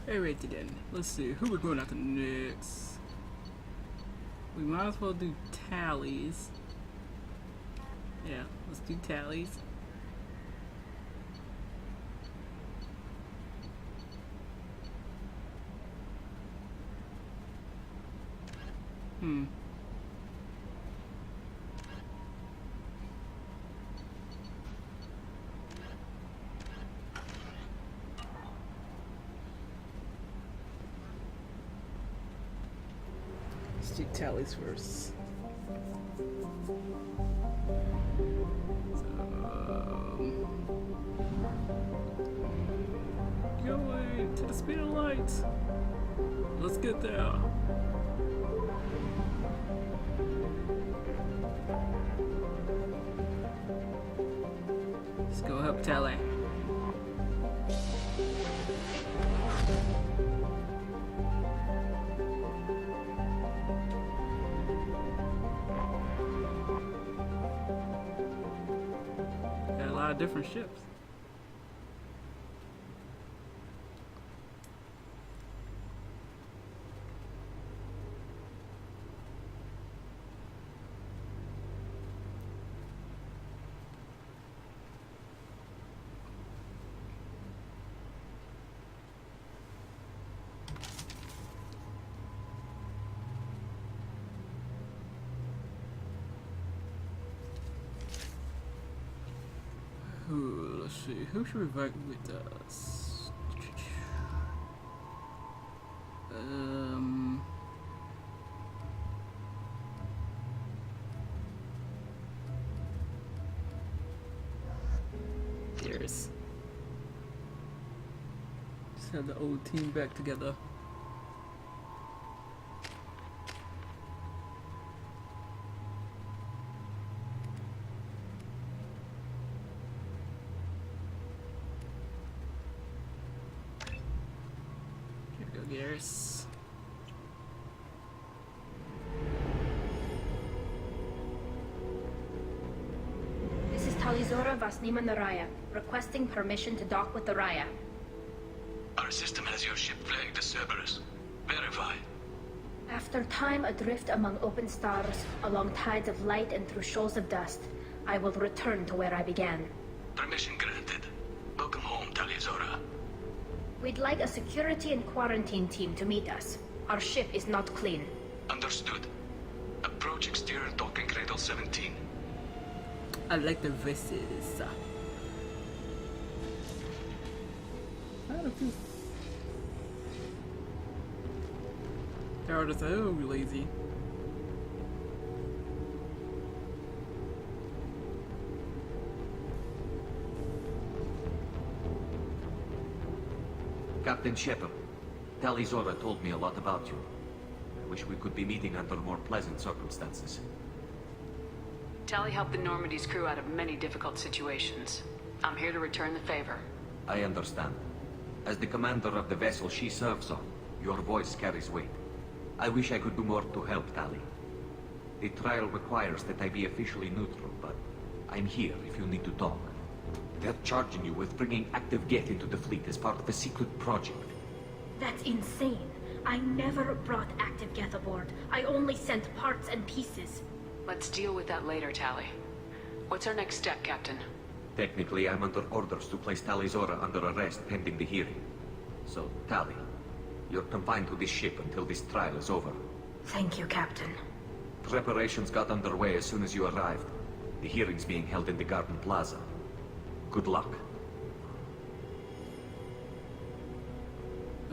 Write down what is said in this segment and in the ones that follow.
Alrighty then, let's see, who we're going after next? We might as well do Tali's. Yeah, let's do Tali's. Let's do Tali's first. Going to the speed of light. Let's get there. Let's go help Tali. Got a lot of different ships. Ooh, let's see, who should we invite with us? There's. Just have the old team back together. Gears. This is Talizora Vasnima Naraya, requesting permission to dock with the Raya. Our system has your ship flagged as Cerberus. Verify. After time adrift among open stars, along tides of light and through shoals of dust, I will return to where I began. Permission granted. Welcome home, Talizora. We'd like a security and quarantine team to meet us. Our ship is not clean. Understood. Approach exterior docking cradle 17. I like the voices. They're just so lazy. Captain Shepard, Talizora told me a lot about you. I wish we could be meeting under more pleasant circumstances. Tali helped the Normandy's crew out of many difficult situations. I'm here to return the favor. I understand. As the commander of the vessel she serves on, your voice carries weight. I wish I could do more to help Tali. The trial requires that I be officially neutral, but I'm here if you need to talk. They're charging you with bringing active Geth into the fleet as part of a secret project. That's insane. I never brought active Geth aboard. I only sent parts and pieces. Let's deal with that later, Tali. What's our next step, Captain? Technically, I'm under orders to place Talizora under arrest pending the hearing. So, Tali, you're confined to this ship until this trial is over. Thank you, Captain. Preparations got underway as soon as you arrived. The hearing's being held in the Garden Plaza. Good luck.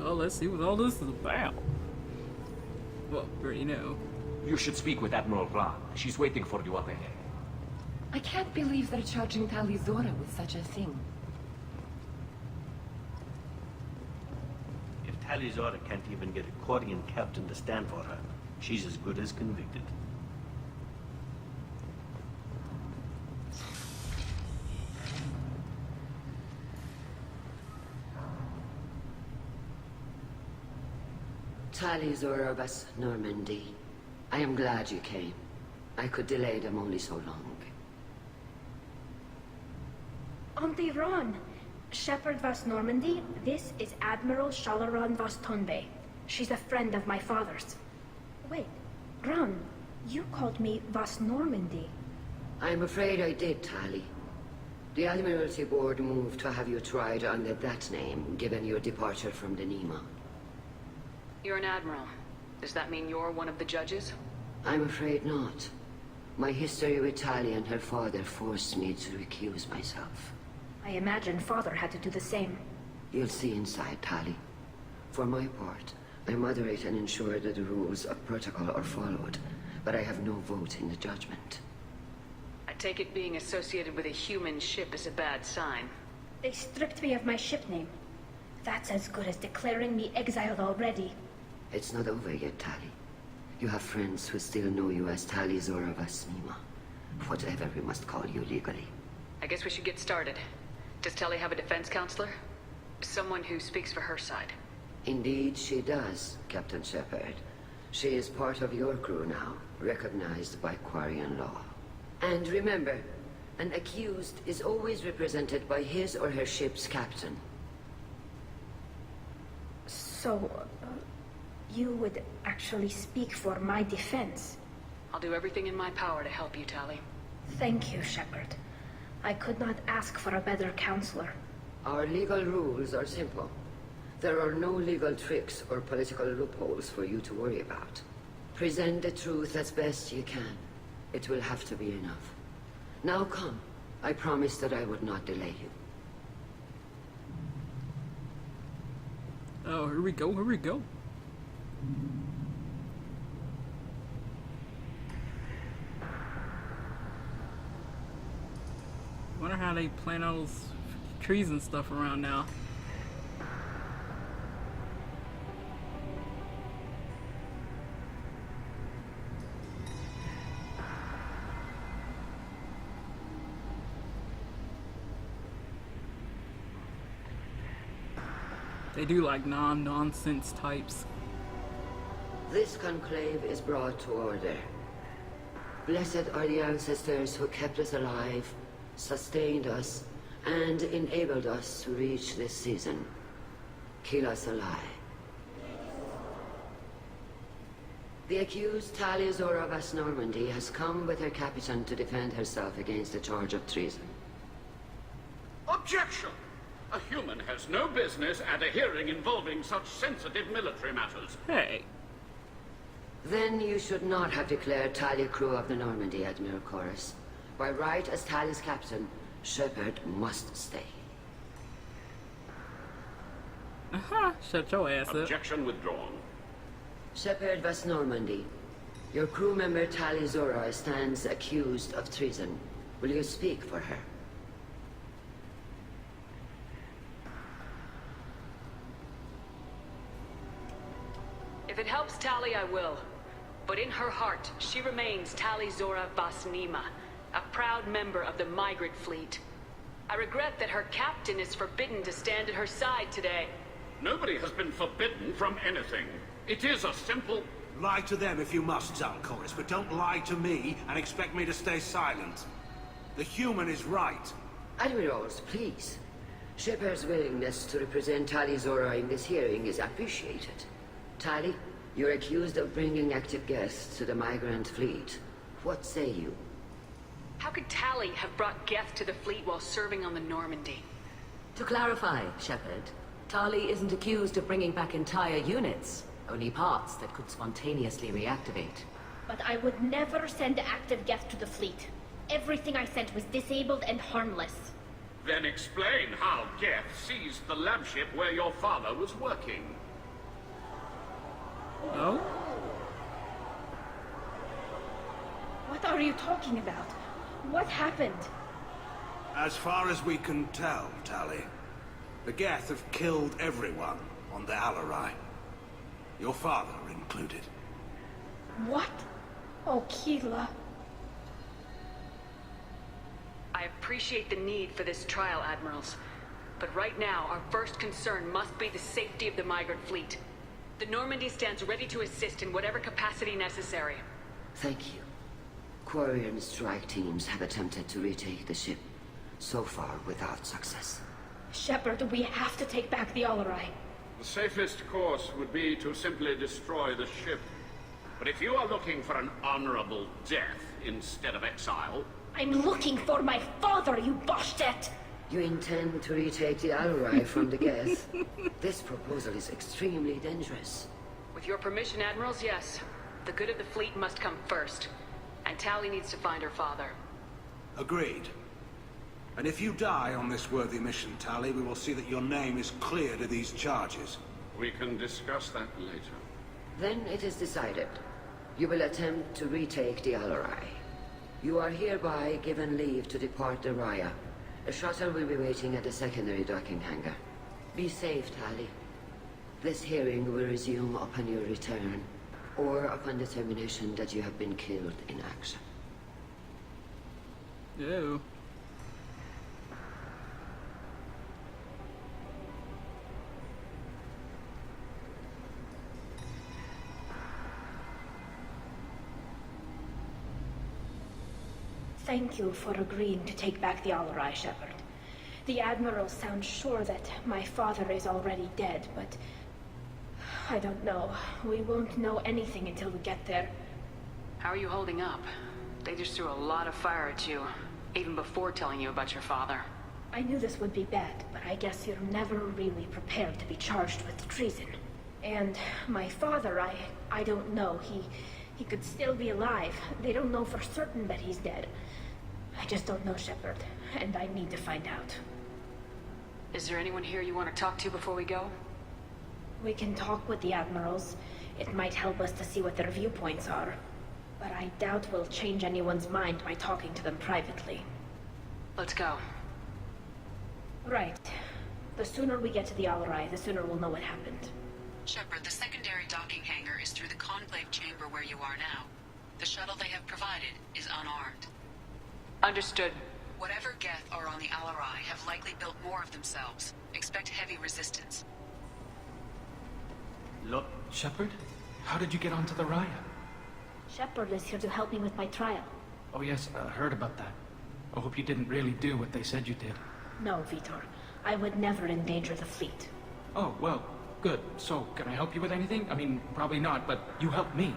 Oh, let's see what all this is about. Well, we already know. You should speak with Admiral Ra. She's waiting for you up ahead. I can't believe they're charging Talizora with such a thing. If Talizora can't even get a Quarian captain to stand for her, she's as good as convicted. Talizora vas Normandy. I am glad you came. I could delay them only so long. Auntie Ron, Shepard Vas Normandy, this is Admiral Shalaran Vas Tonbe. She's a friend of my father's. Wait, Ron, you called me Vas Normandy. I'm afraid I did, Tali. The Admiralty Board moved to have you tried under that name, given your departure from the Nima. You're an admiral. Does that mean you're one of the judges? I'm afraid not. My history with Tali and her father forced me to recuse myself. I imagine father had to do the same. You'll see inside, Tali. For my part, I moderate and ensure that the rules of protocol are followed, but I have no vote in the judgment. I take it being associated with a human ship is a bad sign. They stripped me of my ship name. That's as good as declaring me exiled already. It's not over yet, Tali. You have friends who still know you as Tali Zora Vas Nima. Whatever we must call you legally. I guess we should get started. Does Tali have a defense counselor? Someone who speaks for her side. Indeed, she does, Captain Shepard. She is part of your crew now, recognized by Quarian law. And remember, an accused is always represented by his or her ship's captain. So, you would actually speak for my defense? I'll do everything in my power to help you, Tali. Thank you, Shepard. I could not ask for a better counselor. Our legal rules are simple. There are no legal tricks or political loopholes for you to worry about. Present the truth as best you can. It will have to be enough. Now come. I promised that I would not delay you. Oh, here we go, here we go. Wonder how they plant all those trees and stuff around now. They do like non-nonsense types. This conclave is brought to order. Blessed are the ancestors who kept us alive, sustained us, and enabled us to reach this season. Kill us alive. The accused Tali Zora Vas Normandy has come with her captain to defend herself against a charge of treason. Objection! A human has no business at a hearing involving such sensitive military matters. Hey. Then you should not have declared Tali crew of the Normandy, Admiral Chorus. By right as Tali's captain, Shepard must stay. Shut your ass up. Objection withdrawn. Shepard Vas Normandy, your crew member Tali Zora stands accused of treason. Will you speak for her? If it helps Tali, I will. But in her heart, she remains Tali Zora Vas Nima, a proud member of the migrant fleet. I regret that her captain is forbidden to stand at her side today. Nobody has been forbidden from anything. It is a simple... Lie to them if you must, Zalcoris, but don't lie to me and expect me to stay silent. The human is right. Admirals, please. Shepard's willingness to represent Tali Zora in this hearing is appreciated. Tali, you're accused of bringing active guests to the migrant fleet. What say you? How could Tali have brought Geth to the fleet while serving on the Normandy? To clarify, Shepard, Tali isn't accused of bringing back entire units, only parts that could spontaneously reactivate. But I would never send active Geth to the fleet. Everything I sent was disabled and harmless. Then explain how Geth seized the lab ship where your father was working. Oh? What are you talking about? What happened? As far as we can tell, Tali, the Geth have killed everyone on the Alarai. Your father included. What? Oh, Keela. I appreciate the need for this trial, Admirals. But right now, our first concern must be the safety of the migrant fleet. The Normandy stands ready to assist in whatever capacity necessary. Thank you. Quarian strike teams have attempted to retake the ship, so far without success. Shepard, we have to take back the Alarai. The safest course would be to simply destroy the ship. But if you are looking for an honorable death instead of exile... I'm looking for my father, you bastet! You intend to retake the Alarai from the Geth? This proposal is extremely dangerous. With your permission, Admirals, yes. The good of the fleet must come first. And Tali needs to find her father. Agreed. And if you die on this worthy mission, Tali, we will see that your name is cleared of these charges. We can discuss that later. Then it is decided. You will attempt to retake the Alarai. You are hereby given leave to depart the Raya. A shuttle will be waiting at the secondary docking hangar. Be safe, Tali. This hearing will resume upon your return, or upon determination that you have been killed in action. Ew. Thank you for agreeing to take back the Alarai, Shepard. The Admirals sound sure that my father is already dead, but... I don't know. We won't know anything until we get there. How are you holding up? They just threw a lot of fire at you, even before telling you about your father. I knew this would be bad, but I guess you're never really prepared to be charged with treason. And my father, I don't know. He could still be alive. They don't know for certain that he's dead. I just don't know, Shepard, and I need to find out. Is there anyone here you want to talk to before we go? We can talk with the Admirals. It might help us to see what their viewpoints are. But I doubt we'll change anyone's mind by talking to them privately. Let's go. Right. The sooner we get to the Alarai, the sooner we'll know what happened. Shepard, the secondary docking hangar is through the conclave chamber where you are now. The shuttle they have provided is unarmed. Understood. Whatever Geth are on the Alarai have likely built more of themselves. Expect heavy resistance. Look, Shepard? How did you get onto the Raya? Shepard is here to help me with my trial. Oh yes, I heard about that. I hope you didn't really do what they said you did. No, Vitor. I would never endanger the fleet. Oh, well, good. So, can I help you with anything? I mean, probably not, but you helped me.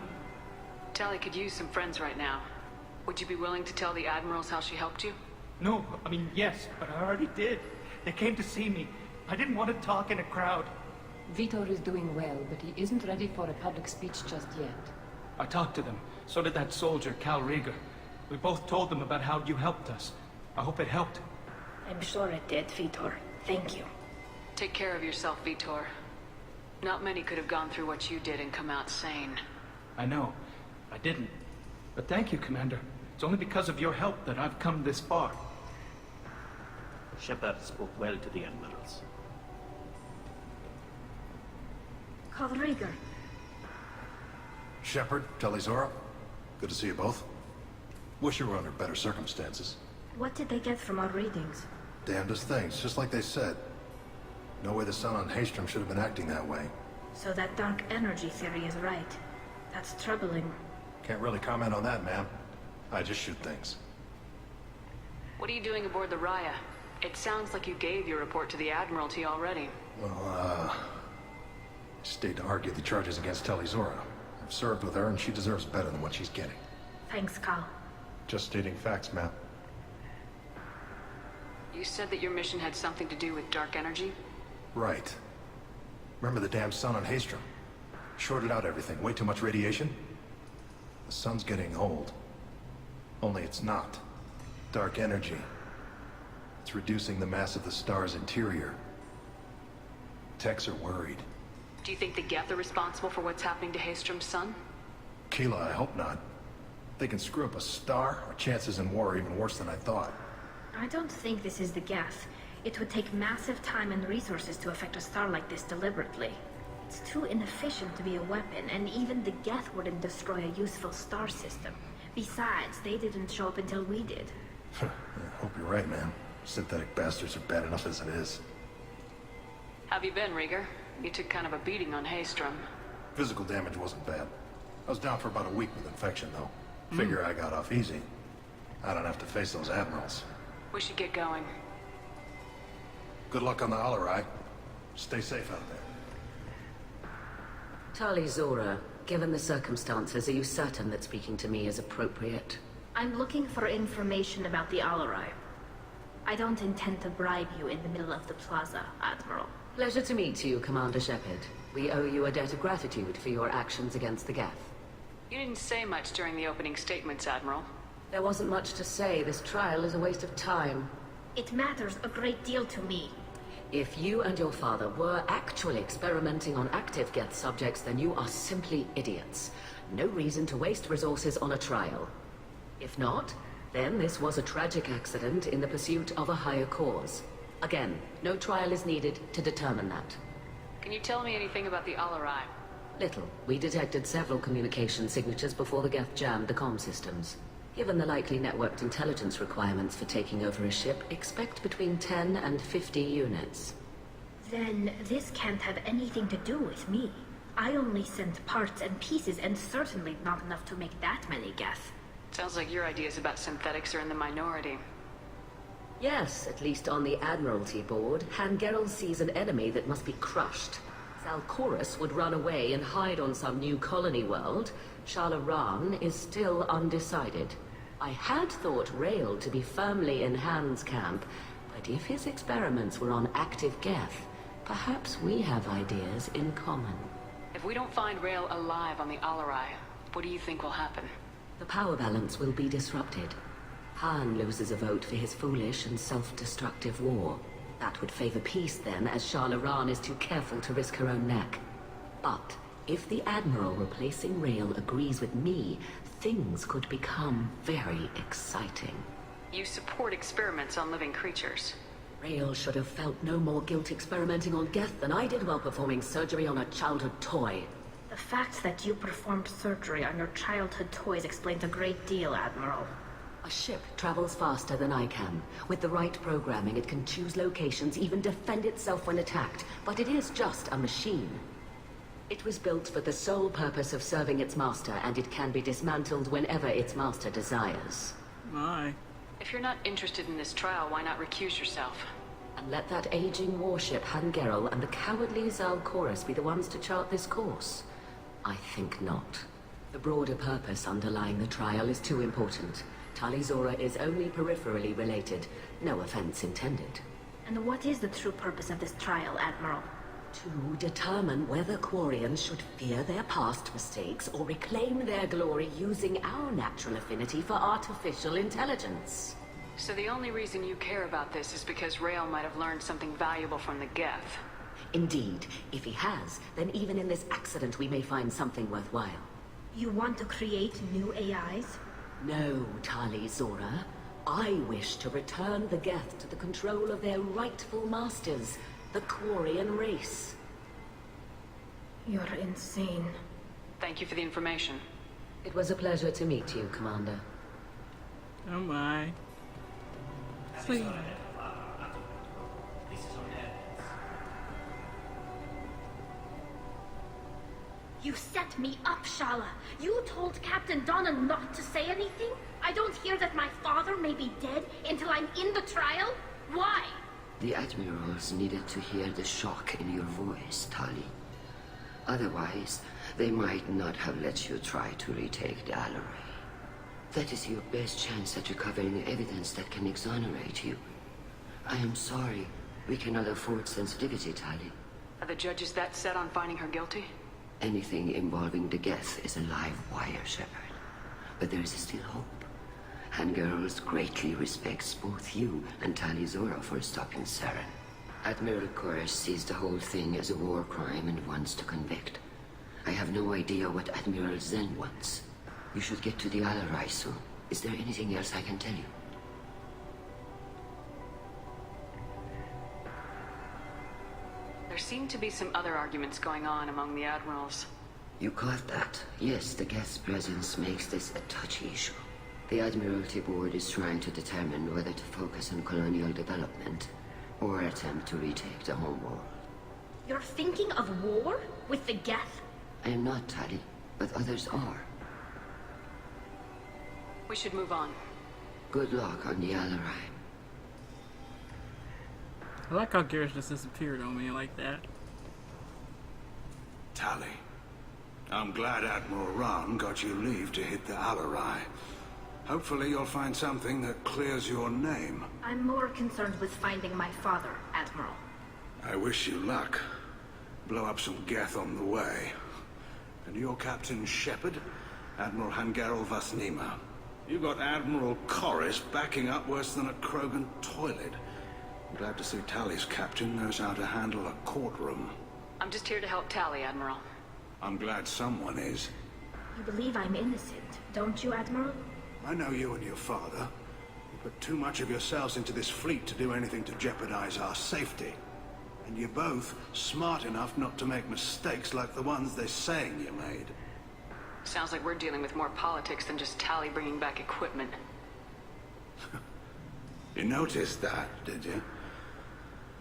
Tali could use some friends right now. Would you be willing to tell the Admirals how she helped you? No, I mean, yes, but I already did. They came to see me. I didn't want to talk in a crowd. Vitor is doing well, but he isn't ready for a public speech just yet. I talked to them. So did that soldier, Cal Rieger. We both told them about how you helped us. I hope it helped. I'm sure it did, Vitor. Thank you. Take care of yourself, Vitor. Not many could have gone through what you did and come out sane. I know. I didn't. But thank you, Commander. It's only because of your help that I've come this far. Shepard spoke well to the Admirals. Call Rieger. Shepard, Tali Zora. Good to see you both. Wish you were under better circumstances. What did they get from our readings? Damnedest things, just like they said. No way the sun on Haystrom should have been acting that way. So that dark energy theory is right. That's troubling. Can't really comment on that, ma'am. I just shoot things. What are you doing aboard the Raya? It sounds like you gave your report to the Admiralty already. Well, I stayed to argue the charges against Tali Zora. I've served with her, and she deserves better than what she's getting. Thanks, Cal. Just stating facts, ma'am. You said that your mission had something to do with dark energy? Right. Remember the damn sun on Haystrom? Shorted out everything. Way too much radiation? The sun's getting old. Only it's not. Dark energy. It's reducing the mass of the star's interior. Techs are worried. Do you think the Geth are responsible for what's happening to Haystrom's sun? Keela, I hope not. They can screw up a star, our chances in war are even worse than I thought. I don't think this is the Geth. It would take massive time and resources to affect a star like this deliberately. It's too inefficient to be a weapon, and even the Geth wouldn't destroy a useful star system. Besides, they didn't show up until we did. I hope you're right, man. Synthetic bastards are bad enough as it is. Have you been, Rieger? You took kind of a beating on Haystrom. Physical damage wasn't bad. I was down for about a week with infection, though. Figure I got off easy. I don't have to face those admirals. We should get going. Good luck on the Alarai. Stay safe out there. Tali Zora, given the circumstances, are you certain that speaking to me is appropriate? I'm looking for information about the Alarai. I don't intend to bribe you in the middle of the plaza, Admiral. Pleasure to meet you, Commander Shepard. We owe you a debt of gratitude for your actions against the Geth. You didn't say much during the opening statements, Admiral. There wasn't much to say. This trial is a waste of time. It matters a great deal to me. If you and your father were actually experimenting on active Geth subjects, then you are simply idiots. No reason to waste resources on a trial. If not, then this was a tragic accident in the pursuit of a higher cause. Again, no trial is needed to determine that. Can you tell me anything about the Alarai? Little. We detected several communication signatures before the Geth jammed the comm systems. Given the likely networked intelligence requirements for taking over a ship, expect between 10 and 50 units. Then this can't have anything to do with me. I only sent parts and pieces, and certainly not enough to make that many Geth. Sounds like your ideas about synthetics are in the minority. Yes, at least on the Admiralty board, Hangerel sees an enemy that must be crushed. Zalcorus would run away and hide on some new colony world. Shalaran is still undecided. I had thought Rael to be firmly in Han's camp, but if his experiments were on active Geth, perhaps we have ideas in common. If we don't find Rael alive on the Alarai, what do you think will happen? The power balance will be disrupted. Han loses a vote for his foolish and self-destructive war. That would favor peace then, as Shalaran is too careful to risk her own neck. But if the Admiral replacing Rael agrees with me, things could become very exciting. You support experiments on living creatures. Rael should have felt no more guilt experimenting on Geth than I did while performing surgery on a childhood toy. The fact that you performed surgery on your childhood toys explains a great deal, Admiral. A ship travels faster than I can. With the right programming, it can choose locations, even defend itself when attacked. But it is just a machine. It was built for the sole purpose of serving its master, and it can be dismantled whenever its master desires. My. If you're not interested in this trial, why not recuse yourself? And let that aging warship Hangerel and the cowardly Zalcorus be the ones to chart this course? I think not. The broader purpose underlying the trial is too important. Tali Zora is only peripherally related. No offense intended. And what is the true purpose of this trial, Admiral? To determine whether Quarians should fear their past mistakes or reclaim their glory using our natural affinity for artificial intelligence. So the only reason you care about this is because Rael might have learned something valuable from the Geth. Indeed. If he has, then even in this accident we may find something worthwhile. You want to create new AIs? No, Tali Zora. I wish to return the Geth to the control of their rightful masters, the Quarian race. You're insane. Thank you for the information. It was a pleasure to meet you, Commander. Oh my. Sleep. You set me up, Shala. You told Captain Donna not to say anything? I don't hear that my father may be dead until I'm in the trial? Why? The Admirals needed to hear the shock in your voice, Tali. Otherwise, they might not have let you try to retake the Alarai. That is your best chance at recovering evidence that can exonerate you. I am sorry. We cannot afford sensitivity, Tali. Are the judges that set on finding her guilty? Anything involving the Geth is a live wire, Shepard. But there is still hope. Hangerels greatly respects both you and Tali Zora for stopping Saren. Admiral Koresh sees the whole thing as a war crime and wants to convict. I have no idea what Admiral Zen wants. You should get to the Alarai soon. Is there anything else I can tell you? There seem to be some other arguments going on among the admirals. You caught that? Yes, the Geth's presence makes this a touchy issue. The Admiralty Board is trying to determine whether to focus on colonial development or attempt to retake the homeworld. You're thinking of war? With the Geth? I am not, Tali, but others are. We should move on. Good luck on the Alarai. I like how Garrus just disappeared on me like that. Tali, I'm glad Admiral Rahn got you leave to hit the Alarai. Hopefully you'll find something that clears your name. I'm more concerned with finding my father, Admiral. I wish you luck. Blow up some Geth on the way. And you're Captain Shepard, Admiral Hangerel Vasnima. You got Admiral Corris backing up worse than a Krogan toilet. I'm glad to see Tali's captain knows how to handle a courtroom. I'm just here to help Tali, Admiral. I'm glad someone is. You believe I'm innocent, don't you, Admiral? I know you and your father. You put too much of yourselves into this fleet to do anything to jeopardize our safety. And you're both smart enough not to make mistakes like the ones they're saying you made. Sounds like we're dealing with more politics than just Tali bringing back equipment. You noticed that, did you?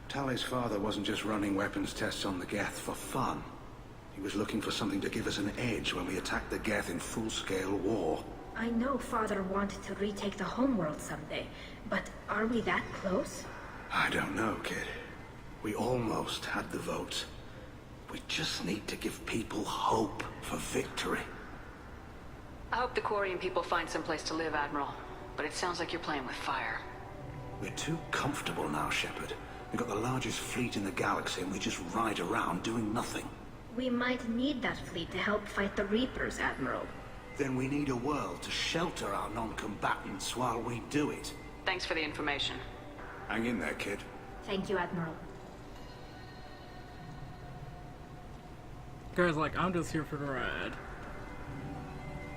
Tali's father wasn't just running weapons tests on the Geth for fun. He was looking for something to give us an edge when we attacked the Geth in full-scale war. I know Father wanted to retake the homeworld someday, but are we that close? I don't know, kid. We almost had the votes. We just need to give people hope for victory. I hope the Quarian people find some place to live, Admiral. But it sounds like you're playing with fire. We're too comfortable now, Shepard. We've got the largest fleet in the galaxy and we just ride around doing nothing. We might need that fleet to help fight the Reapers, Admiral. Then we need a world to shelter our non-combatants while we do it. Thanks for the information. Hang in there, kid. Thank you, Admiral. Garrus like, I'm just here for the ride.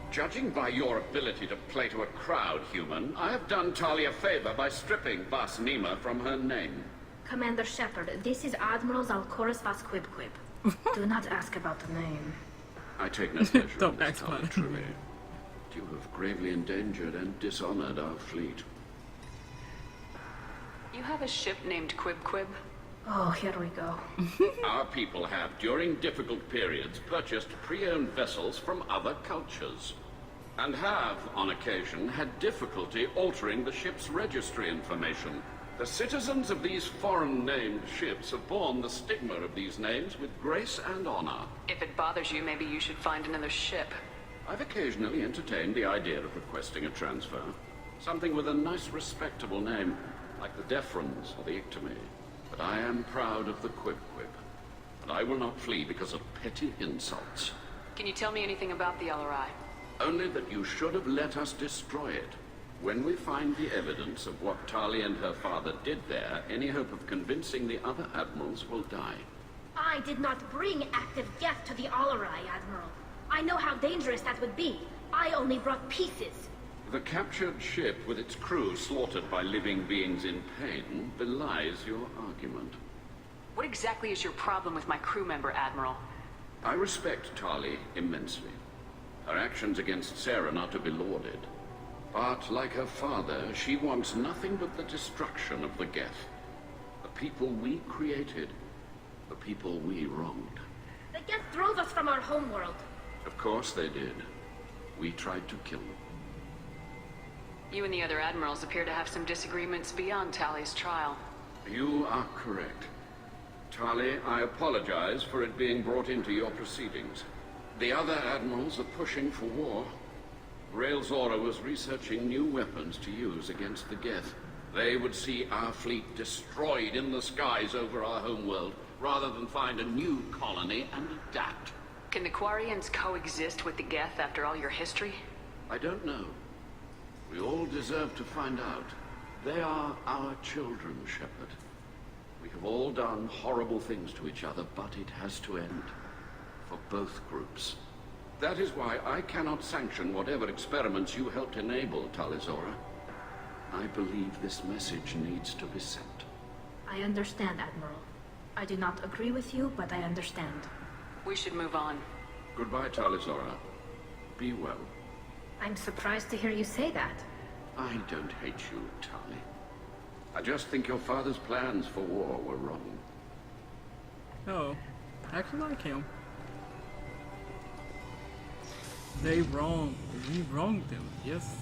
Judging by your ability to play to a crowd, human, I have done Tali a favor by stripping Vasnima from her name. Commander Shepard, this is Admiral Zalcoris Vasquibquib. Do not ask about the name. I take no pleasure Don't in ask this, about Tali, it. truly. You have gravely endangered and dishonored our fleet. You have a ship named Quib? Oh, here we go. Our people have, during difficult periods, purchased pre-owned vessels from other cultures. And have, on occasion, had difficulty altering the ship's registry information. The citizens of these foreign-named ships have borne the stigma of these names with grace and honor. If it bothers you, maybe you should find another ship. I've occasionally entertained the idea of requesting a transfer. Something with a nice, respectable name, like the Defrons or the Ictomy. But I am proud of the Quib, and I will not flee because of petty insults. Can you tell me anything about the Alarai? Only that you should have let us destroy it. When we find the evidence of what Tali and her father did there, any hope of convincing the other admirals will die. I did not bring active Geth to the Alarai, Admiral. I know how dangerous that would be. I only brought pieces. The captured ship with its crew slaughtered by living beings in pain belies your argument. What exactly is your problem with my crew member, Admiral? I respect Tali immensely. Her actions against Sarah are not to be lauded. But, like her father, she wants nothing but the destruction of the Geth. The people we created. The people we wronged. The Geth drove us from our homeworld. Of course they did. We tried to kill them. You and the other admirals appear to have some disagreements beyond Tali's trial. You are correct. Tali, I apologize for it being brought into your proceedings. The other admirals are pushing for war. Rael Zora was researching new weapons to use against the Geth. They would see our fleet destroyed in the skies over our homeworld, rather than find a new colony and adapt. Can the Quarians coexist with the Geth after all your history? I don't know. We all deserve to find out. They are our children, Shepard. We have all done horrible things to each other, but it has to end. For both groups. That is why I cannot sanction whatever experiments you helped enable, Tali Zora. I believe this message needs to be sent. I understand, Admiral. I do not agree with you, but I understand. We should move on. Goodbye, Tali Zora. Be well. I'm surprised to hear you say that. I don't hate you, Tali. I just think your father's plans for war were wrong. Oh, I actually like him. We wronged them, yes.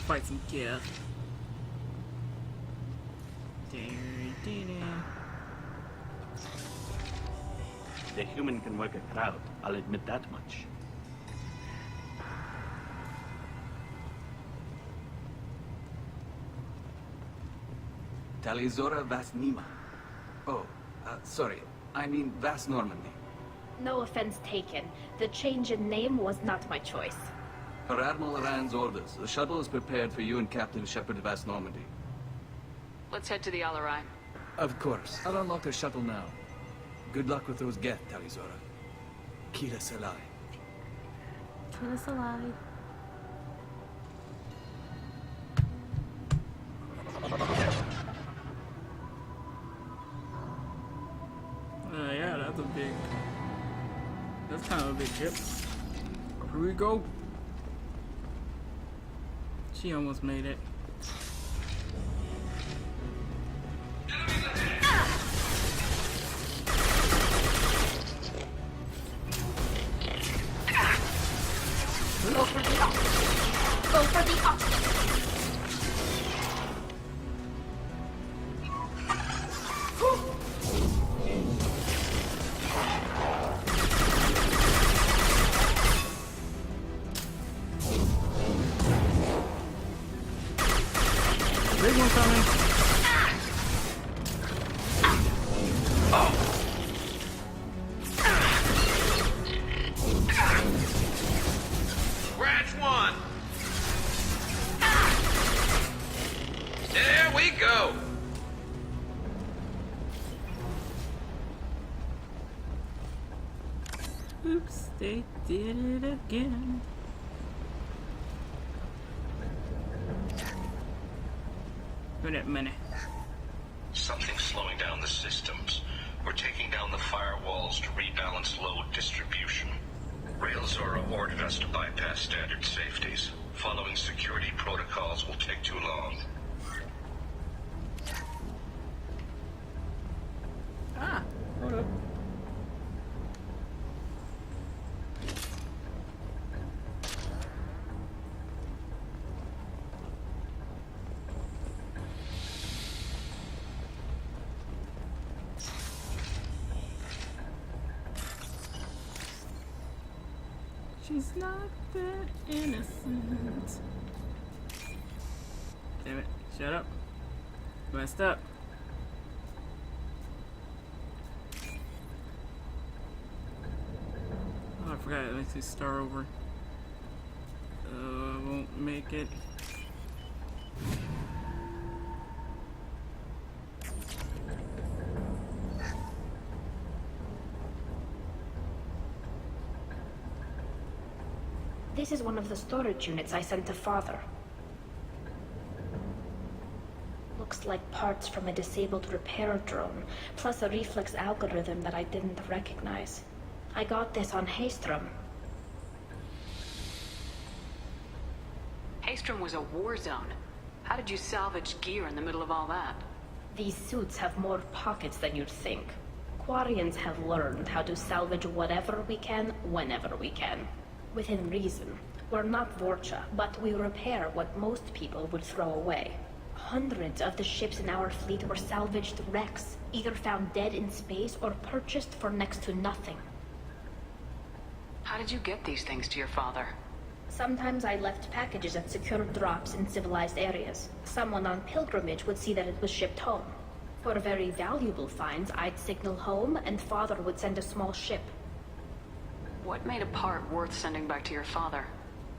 Fight some Geth. The human can work a crowd, I'll admit that much. Tali Zora Vasnima. Oh, sorry. I mean Vas Normandy. No offense taken. The change in name was not my choice. Per Admiral Aran's orders, the shuttle is prepared for you and Captain Shepard Vas Normandy. Let's head to the Alarai. Of course. I'll unlock the shuttle now. Good luck with those Geth, Tali Zora. Kira Salai. Kira Salai. Yeah, that's a big... That's kind of a big ship. Here we go. She almost made it. Go for the optic. Go for the optic. Big one coming. Scratch one. There we go. Oops, they did it again. Give it a minute. Something's slowing down the systems. We're taking down the firewalls to rebalance load distribution. Rail Zora ordered us to bypass standard safeties. Following security protocols will take too long. Ah, hold up. She's not that innocent. Damn it. Shut up. Messed up. Oh, I forgot it makes me start over. I won't make it. This is one of the storage units I sent to Father. Looks like parts from a disabled repair drone, plus a reflex algorithm that I didn't recognize. I got this on Haestrom. Haestrom was a war zone. How did you salvage gear in the middle of all that? These suits have more pockets than you'd think. Quarians have learned how to salvage whatever we can, whenever we can. Within reason. We're not Vorcha, but we repair what most people would throw away. Hundreds of the ships in our fleet were salvaged wrecks, either found dead in space or purchased for next to nothing. How did you get these things to your father? Sometimes I left packages at secure drops in civilized areas. Someone on pilgrimage would see that it was shipped home. For very valuable finds, I'd signal home, and Father would send a small ship. What made a part worth sending back to your father?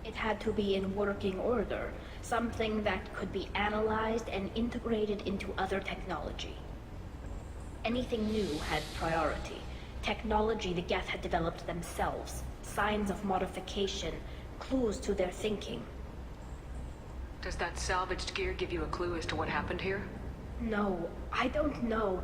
It had to be in working order, something that could be analyzed and integrated into other technology. Anything new had priority. Technology the Geth had developed themselves, signs of modification, clues to their thinking. Does that salvaged gear give you a clue as to what happened here? No, I don't know.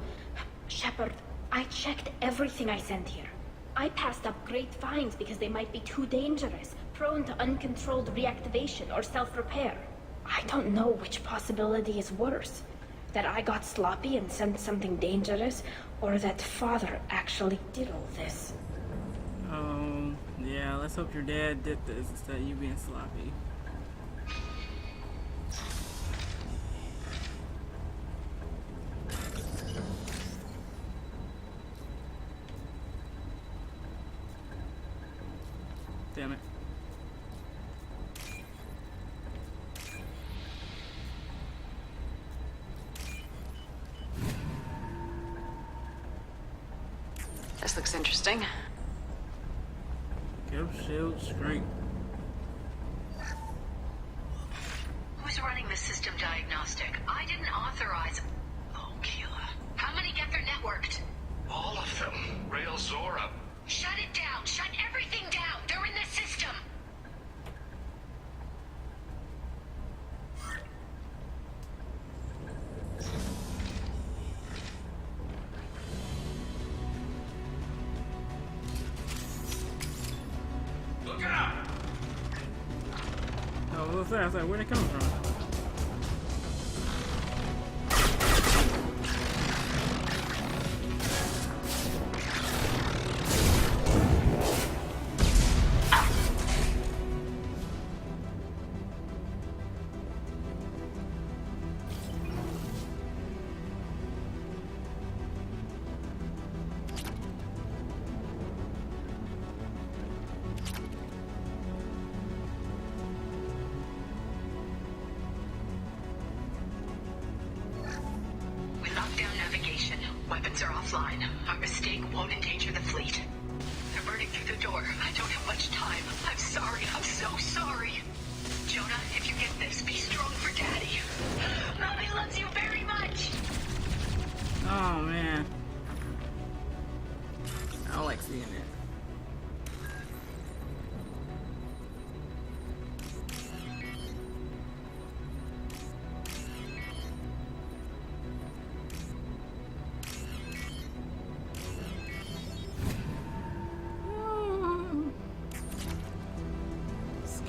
Shepard, I checked everything I sent here. I passed up great finds because they might be too dangerous, prone to uncontrolled reactivation or self-repair. I don't know which possibility is worse. That I got sloppy and sent something dangerous, or that Father actually did all this. Yeah, let's hope your dad did this instead of you being sloppy. Damn it. This looks interesting. Give shield strength. Who's running the system diagnostic? I didn't authorize... Oh, Keela. How many get their networked? All of them. Rail Zora. Shut it down! Shut everything down! They're in the system! Look out! Oh, what's that? I was like, where'd it come from? Weapons are offline. Our mistake won't endanger the fleet. They're burning through the door. I don't have much time. I'm sorry. I'm so sorry. Jonah, if you get this, be strong for Daddy. Mommy loves you very much. Oh, man. I like seeing it.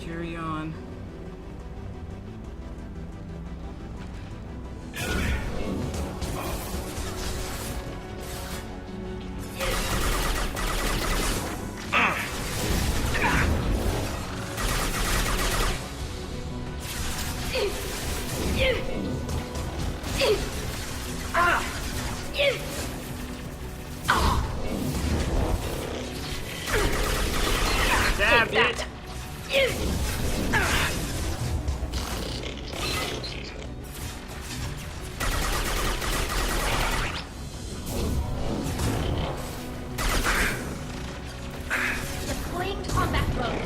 Carry on. Stab it. Deploying combat mode.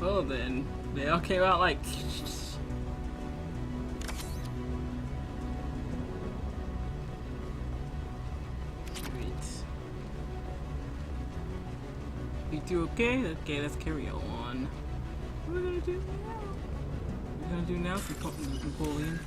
Well then, they all came out like... You two okay? Okay, let's carry on. What are we gonna do now? What are we gonna do now for Napoleon?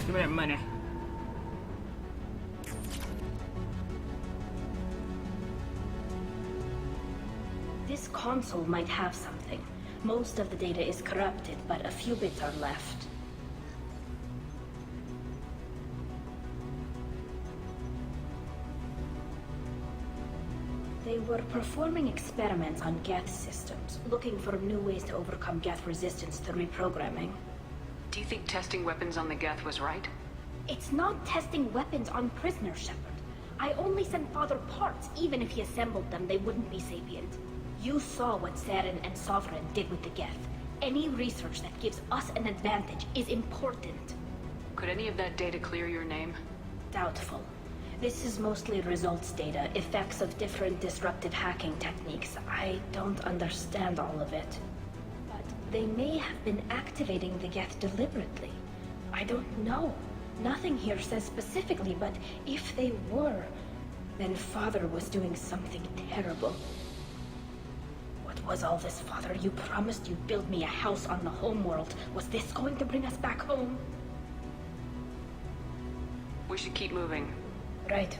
Give me that money. This console might have something. Most of the data is corrupted, but a few bits are left. They were performing experiments on Geth systems, looking for new ways to overcome Geth resistance to reprogramming. Do you think testing weapons on the Geth was right? It's not testing weapons on prisoners, Shepard. I only sent Father parts. Even if he assembled them, they wouldn't be sapient. You saw what Saren and Sovereign did with the Geth. Any research that gives us an advantage is important. Could any of that data clear your name? Doubtful. This is mostly results data, effects of different disruptive hacking techniques. I don't understand all of it. But they may have been activating the Geth deliberately. I don't know. Nothing here says specifically, but if they were, Then Father was doing something terrible. What was all this, Father? You promised you'd build me a house on the homeworld. Was this going to bring us back home? We should keep moving. Right.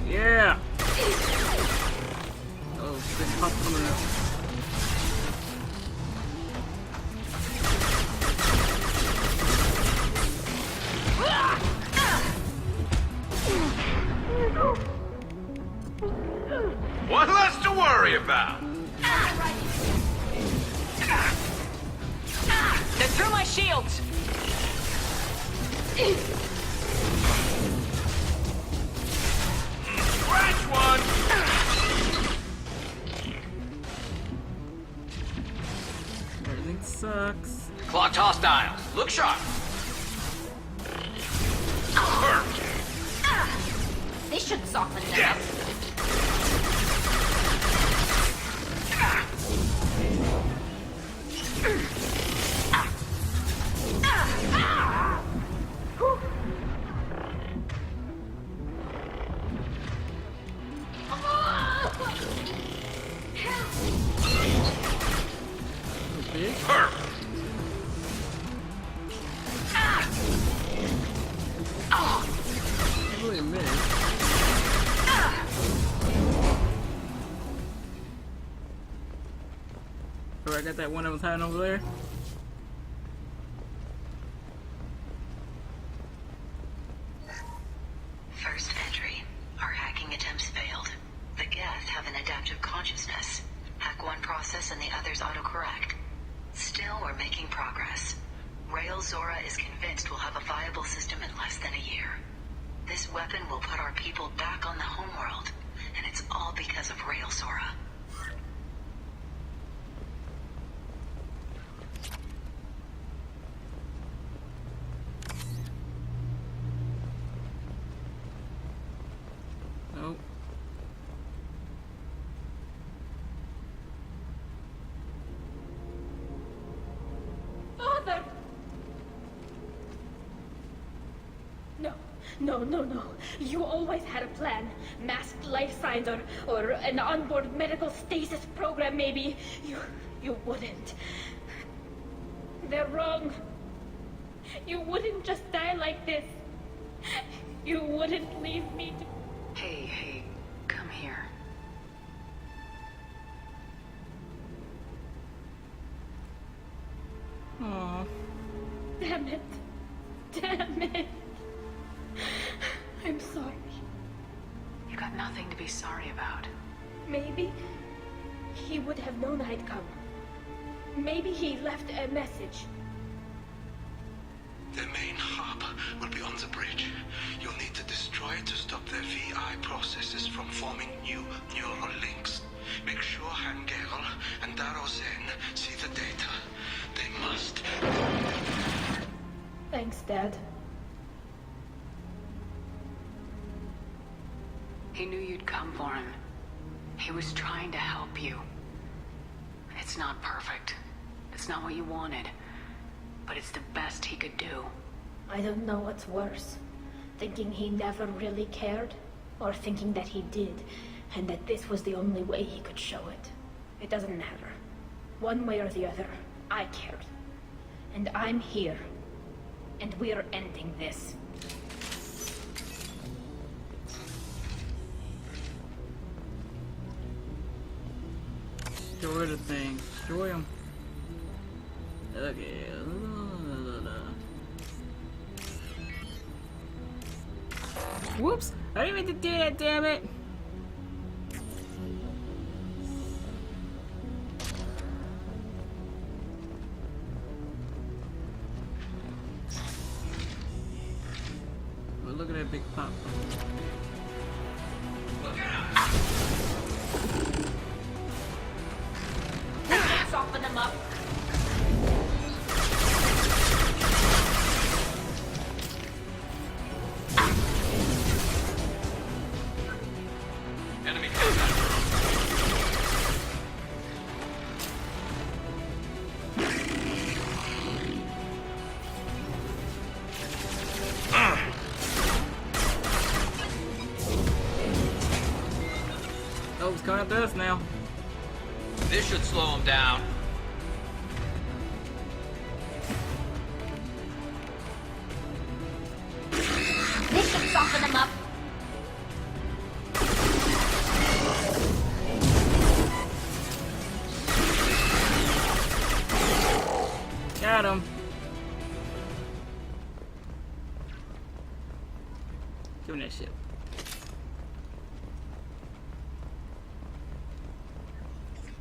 Yeah! Oh, big pop coming out. What less to worry about? They're through my shields! Scratch one! Everything sucks. Clocked hostiles. Look sharp. This should soften them up. Really a minute. Oh, I got that one I was hiding over there. First entry. Our hacking attempts failed. The Geth have an adaptive consciousness. Hack one process and the others autocorrect. Still, we're making progress. Rail Zora is convinced we'll have a viable system in less than a year. This weapon will put our people back on the homeworld, and it's all because of Rail Zora. Nope. Father! No. You always had a plan. Masked life signs or an onboard medical stasis program, maybe. You wouldn't. They're wrong. You wouldn't just die like this. You wouldn't leave me to... Hey, come here. Aww. Damn it. I'm sorry. You got nothing to be sorry about. Maybe he would have known I'd come. Maybe he left a message. Their main hub will be on the bridge. You'll need to destroy it to stop their VI processes from forming new neural links. Make sure Hangerl and Darozen see the data. They must. Thanks, Dad. He knew you'd come for him. He was trying to help you. It's not perfect. It's not what you wanted. But it's the best he could do. I don't know what's worse. Thinking he never really cared, or thinking that he did, and that this was the only way he could show it. It doesn't matter. One way or the other, I cared. And I'm here. And we're ending this. Destroy the thing. Destroy him. Okay. Whoops! I didn't mean to do that, damn it! Well, look at that big pop. Soften them up. Oh, it's coming after us now. This should slow him down. This should soften them up. Got him. Give me that shit.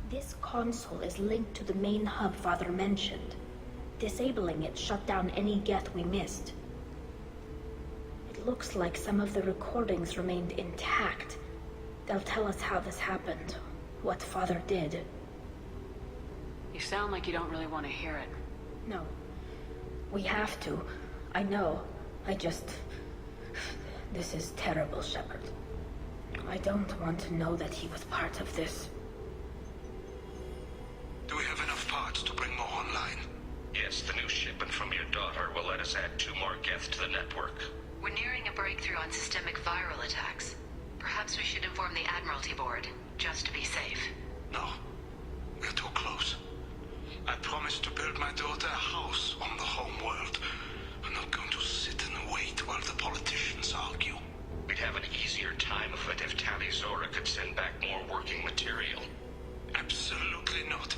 This console is linked to the main hub Father mentioned. Disabling it shut down any Geth we missed. It looks like some of the recordings remained intact. They'll tell us how this happened, what Father did. You sound like you don't really want to hear it. No. We have to. I know. This is terrible, Shepard. I don't want to know that he was part of this. Do we have enough parts to bring more online? Yes, the new shipment from your daughter will let us add 2 more Geth to the network. We're nearing a breakthrough on systemic viral attacks. Perhaps we should inform the Admiralty Board, just to be safe. No. We're too close. I promised to build my daughter a house on the home world. I'm not going to sit and wait while the politicians argue. We'd have an easier time of it if Tali Zora could send back more working material. Absolutely not.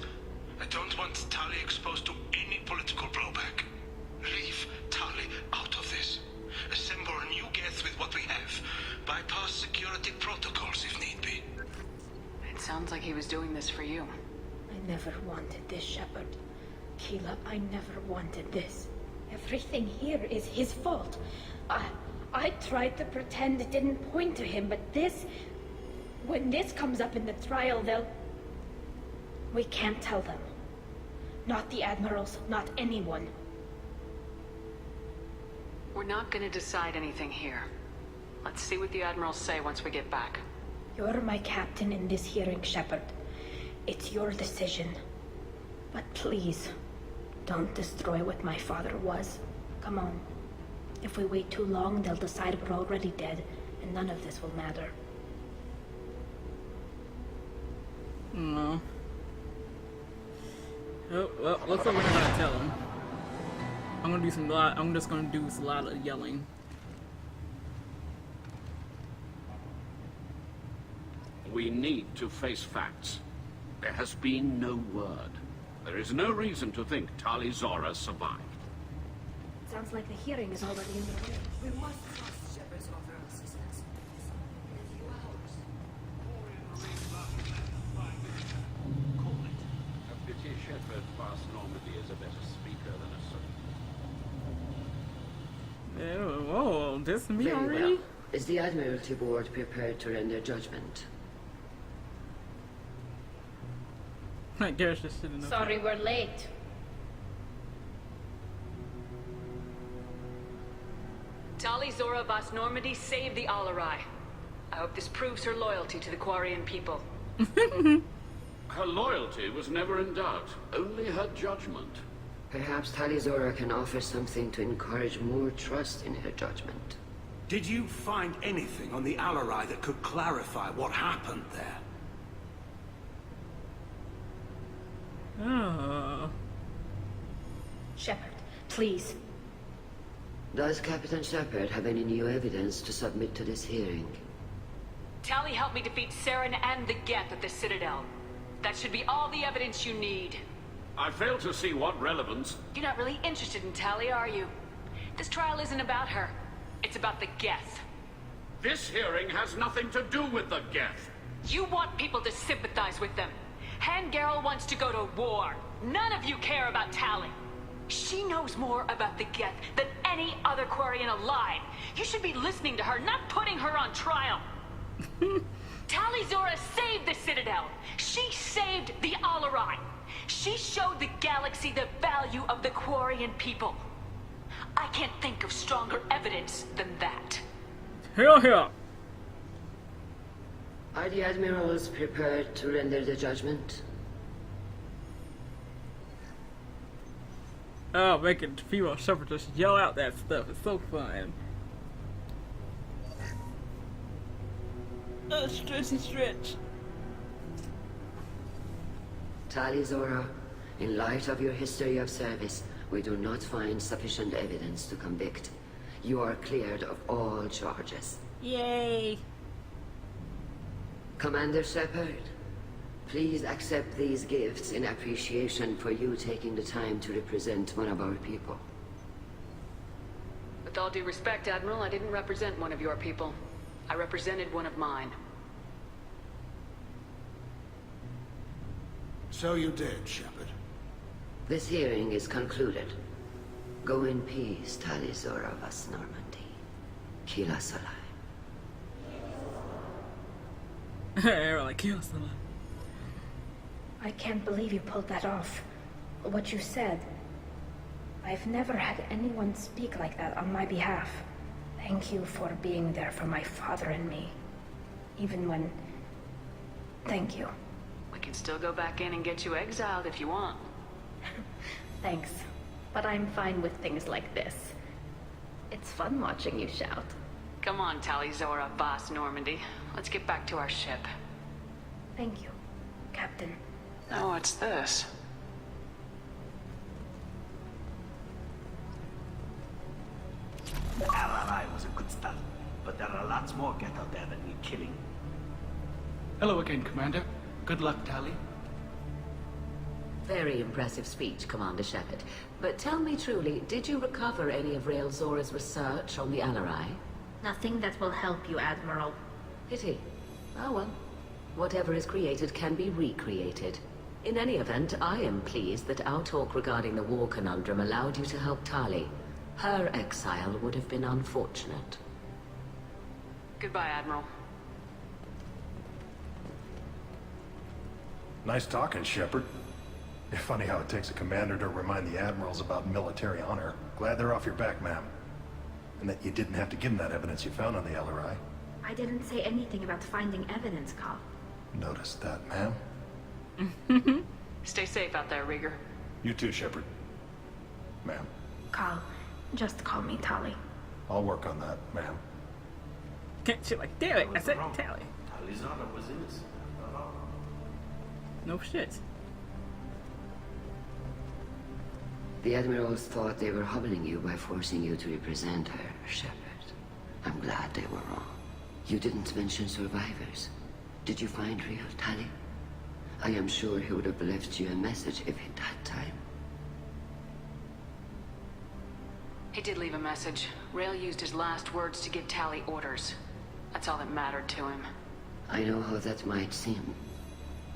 I don't want Tali exposed to any political blowback. Leave Tali out of this. Assemble a new Geth with what we have. Bypass security protocols if need be. It sounds like he was doing this for you. I never wanted this, Shepard. Keela, I never wanted this. Everything here is his fault. I tried to pretend it didn't point to him, but this... When this comes up in the trial, they'll... We can't tell them. Not the admirals, not anyone. We're not gonna decide anything here. Let's see what the admirals say once we get back. You're my captain in this hearing, Shepard. It's your decision. But please, don't destroy what my father was. Come on. If we wait too long, they'll decide we're already dead, and none of this will matter. No. Oh, well, looks like we're not gonna tell him. I'm just gonna do a lot of yelling. We need to face facts. There has been no word. There is no reason to think Tali Zora survived. Sounds like the hearing is already in the way. We must trust Shepard's offer of assistance. A pity Shepard past Normandy is a better speaker than a soldier. Whoa, this is me Very already? well. Is the Admiralty Board prepared to render judgment? I guess this shouldn't have. Sorry we're late. Tali Zora Vas Normandy saved the Alarai. I hope this proves her loyalty to the Quarian people. Her loyalty was never in doubt, only her judgment. Perhaps Tali Zora can offer something to encourage more trust in her judgment. Did you find anything on the Alarai that could clarify what happened there? Oh. Shepard, please. Does Captain Shepard have any new evidence to submit to this hearing? Tali helped me defeat Saren and the Geth at the Citadel. That should be all the evidence you need. I fail to see what relevance. You're not really interested in Tali, are you? This trial isn't about her. It's about the Geth. This hearing has nothing to do with the Geth. You want people to sympathize with them. Hangarel wants to go to war. None of you care about Tali. She knows more about the Geth than any other Quarian alive. You should be listening to her, not putting her on trial. Tali Zora saved the Citadel. She saved the Alarai. She showed the galaxy the value of the Quarian people. I can't think of stronger evidence than that. Hell yeah. Are the admirals prepared to render the judgment? Oh, making female separatists yell out that stuff. It's so fun. Stretch and stretch. Tali Zora, in light of your history of service, we do not find sufficient evidence to convict. You are cleared of all charges. Yay! Commander Shepard, please accept these gifts in appreciation for you taking the time to represent one of our people. With all due respect, Admiral, I didn't represent one of your people. I represented one of mine. So you did, Shepard. This hearing is concluded. Go in peace, Tali Zora vas Normandy. Kila Salai. We're like, kill someone. I can't believe you pulled that off. What you said. I've never had anyone speak like that on my behalf. Thank you for being there for my father and me. Even when... Thank you. We can still go back in and get you exiled if you want. Thanks. But I'm fine with things like this. It's fun watching you shout. Come on, Tali Zora vas Normandy. Let's get back to our ship. Thank you, Captain. Oh, what's this? RRI was a good start, but there are lots more get out there that need killing. Hello again, Commander. Good luck, Tali. Very impressive speech, Commander Shepard. But tell me truly, did you recover any of Rael Zora's research on the RRI? Nothing that will help you, Admiral. Pity. Oh well. Whatever is created can be recreated. In any event, I am pleased that our talk regarding the war conundrum allowed you to help Tali. Her exile would have been unfortunate. Goodbye, Admiral. Nice talking, Shepard. Funny how it takes a commander to remind the admirals about military honor. Glad they're off your back, ma'am. And that you didn't have to give them that evidence you found on the LRI. I didn't say anything about finding evidence, Carl. Noticed that, ma'am. Stay safe out there, Rieger. You too, Shepard. Ma'am. Carl, just call me Tali. I'll work on that, ma'am. Can't shit like, damn it, I said Tali. Tali Zora was innocent. No shit. The admirals thought they were humbling you by forcing you to represent her, Shepard. I'm glad they were wrong. You didn't mention survivors. Did you find real Tali? I am sure he would have left you a message if he'd had time. He did leave a message. Rael used his last words to give Tali orders. That's all that mattered to him. I know how that might seem,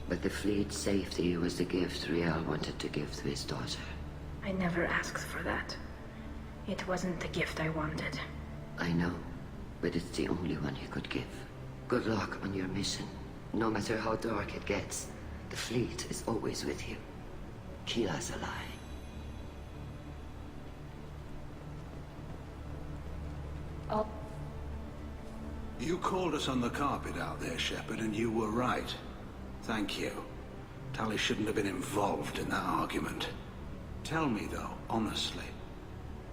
but the fleet's safety was the gift Rael wanted to give to his daughter. I never asked for that. It wasn't the gift I wanted. I know, but it's the only one he could give. Good luck on your mission. No matter how dark it gets, the fleet is always with you. Kila Salai. Oh. You called us on the carpet out there, Shepard, and you were right. Thank you. Tali shouldn't have been involved in that argument. Tell me, though, honestly,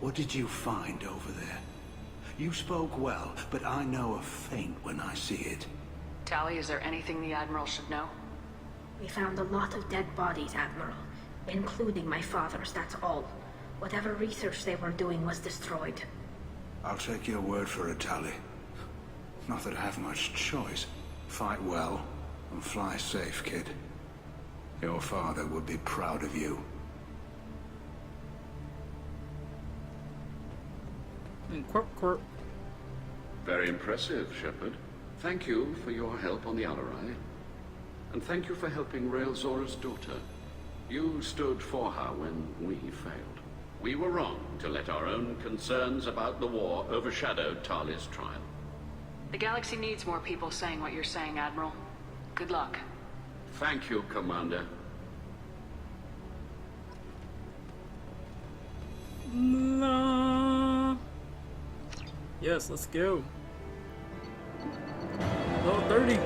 what did you find over there? You spoke well, but I know a feint when I see it. Tali, is there anything the Admiral should know? We found a lot of dead bodies, Admiral. Including my father's, that's all. Whatever research they were doing was destroyed. I'll take your word for it, Tali. Not that I have much choice. Fight well, and fly safe, kid. Your father would be proud of you. Quirk. Very impressive, Shepard. Thank you for your help on the RRI. And thank you for helping Rael Zora's daughter. You stood for her when we failed. We were wrong to let our own concerns about the war overshadow Tali's trial. The galaxy needs more people saying what you're saying, Admiral. Good luck. Thank you, Commander. No. Yes, let's go. Level 30.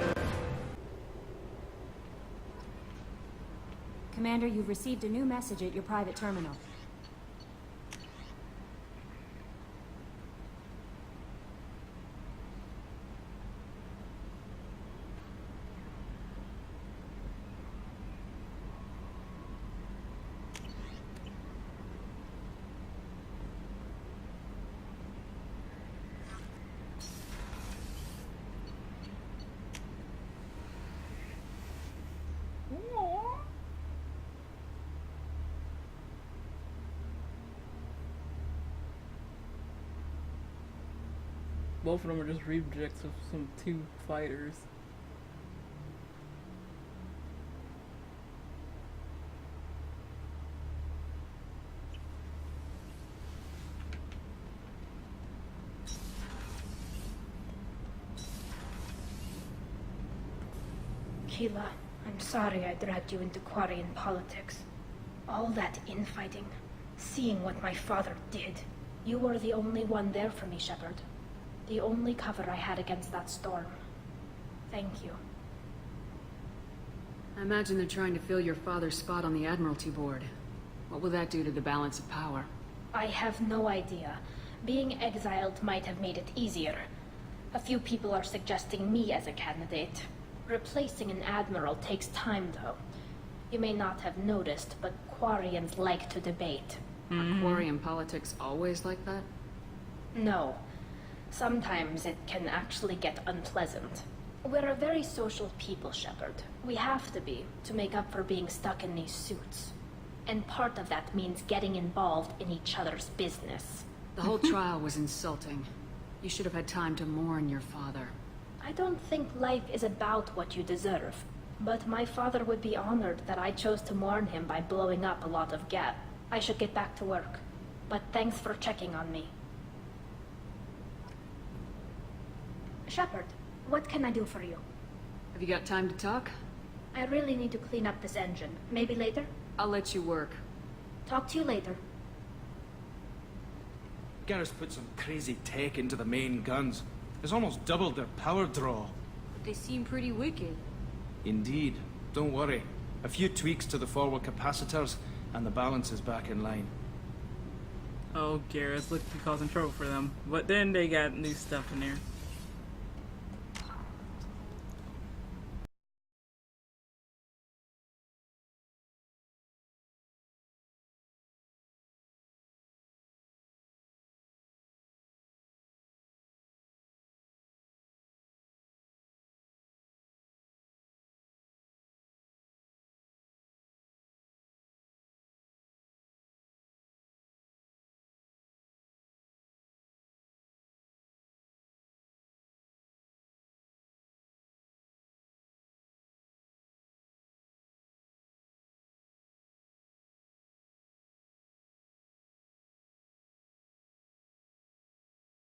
Commander, you've received a new message at your private terminal. both of them are just rejects of some 2 fighters. Keela, I'm sorry I dragged you into Quarian politics. All that infighting, seeing what my father did. You were the only one there for me, Shepard. The only cover I had against that storm. Thank you. I imagine they're trying to fill your father's spot on the Admiralty Board. What will that do to the balance of power? I have no idea. Being exiled might have made it easier. A few people are suggesting me as a candidate. Replacing an admiral takes time, though. You may not have noticed, but Quarians like to debate. Are Quarian politics always like that? No. Sometimes it can actually get unpleasant. We're a very social people, Shepard. We have to be, to make up for being stuck in these suits. And part of that means getting involved in each other's business. The whole trial was insulting. You should have had time to mourn your father. I don't think life is about what you deserve. But my father would be honored that I chose to mourn him by blowing up a lot of gas. I should get back to work. But thanks for checking on me. Shepard, what can I do for you? Have you got time to talk? I really need to clean up this engine. Maybe later? I'll let you work. Talk to you later. Garrus put some crazy tech into the main guns. It's almost doubled their power draw. But they seem pretty wicked. Indeed. Don't worry. A few tweaks to the forward capacitors, and the balance is back in line. Oh, Garrus, look, you causing trouble for them. But then they got new stuff in there.